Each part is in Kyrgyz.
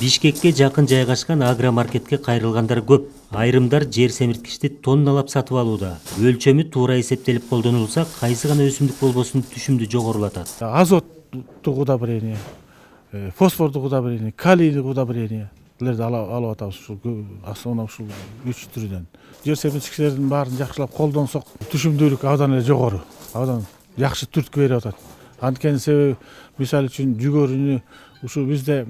Бишкекке жакын жайгашкан агромаркетке кайрылгандар көп. Айрымдар жер семирткичти тонналап сатып алууда. Өлчөмү туура эсептелип колдонулса, кайсы гана өсүмдүк болбосун түшүмдү жогорулатат. Азоттук удобрение, фосфордук удобрение, калийдик удобрениелерди алып атабыз основном ушул 3 түрүдөн. Жер семирткичтердин баарын жакшылап колдонсок, түшүмдүүлүк абдан эле жогору, абдан жакшы түрткү берип атат. Анткени себеби мисалы үчүн жүгөрүнү ушу бизде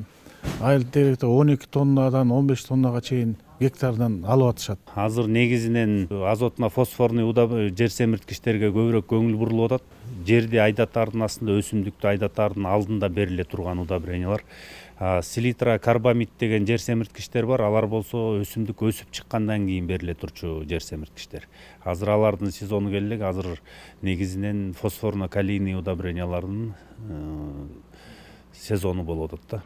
айыл теректе 12 тоннадан 15 тоннага чейин гектардан алып атышат. Азыр негизинен азотно фосфорный жер семирткичтерге көбүрөөк көңүл бурулуп атат. Жерди айдатаардын астында, өсүмдүктү айдатаардын алдында бериле турган удобрениялар. Селитра, карбамид деген жер семирткичтер бар. Алар болсо өсүмдүк өсүп чыккандан кийин бериле турчу жер семирткичтер. Азыр алардын сезону келди элек. Азыр негизинен фосфорно калийный удобрениялардын сезону болуп атат да.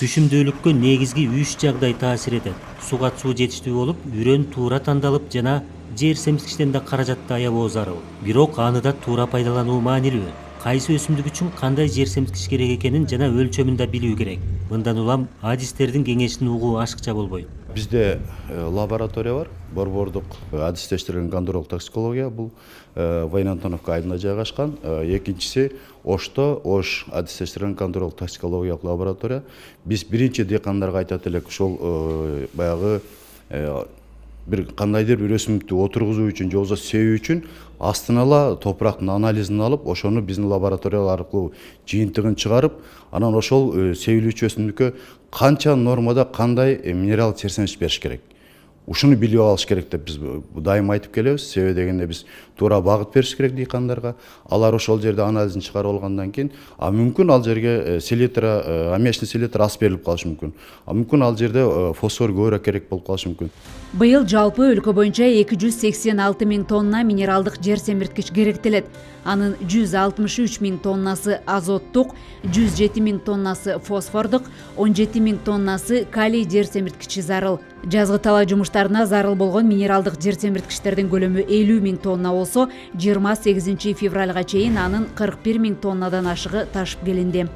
Түшүмдүүлүккө негизги 3 жагдай таасир этет. Суга суу жетиштүү болуп, үрөн туура тандалып жана жер семирткичтен да каражатты аябоо зарыл. Бирок аны да туура пайдалануу маанилүү. Кайсы өсүмдүк үчүн кандай жер семирткич керек экенин жана өлчөмүн да билүү керек. Мындан улам адистердин кеңешин угуу ашыкча болбойт. Бизде лаборатория бар. Борбордук адистештирилген контролдук токсикология бул Войнантоновка айылында жайгашкан. Экинчиси Ошто Ош адистештирилген контролдук токсикологиялык лаборатория. Биз биринчи дыйкандарга айтат элек, ошол баягы бир кандайдыр бир өсүмдүктү отургузуу үчүн же болбосо себүү үчүн астына топурактын анализин алып, ошону биздин лабораториялар аркылуу жыйынтыгын чыгарып, анан ошол себилүүчү өсүмдүккө канча нормада кандай минералдык жер семирткич бериш керек. Ушуну билип алыш керек деп биз дайыма айтып келебиз. Себеби дегенде биз туура багыт бериш керек дыйкандарга. Алар ошол жерде анализин чыгарып алгандан кийин, мүмкүн ал жерге селитра, аммиачный селитра аз берилип калышы мүмкүн. Мүмкүн ал жерде фосфор көбүрөөк керек болуп калышы мүмкүн. Быйыл жалпы өлкө боюнча 286 000 тонна минералдык жер семирткич керектелет. Анын 163 000 тоннасы азоттук, 107 000 тоннасы фосфордук, 17 000 тоннасы калий жер семирткичи зарыл. Жазгы талаа жумуштарына зарыл болгон минералдык жер семирткичтердин көлөмү 50 000 тонна болсо, 28 февралга чейин анын 41 000 тоннадан ашыгы ташып келинди.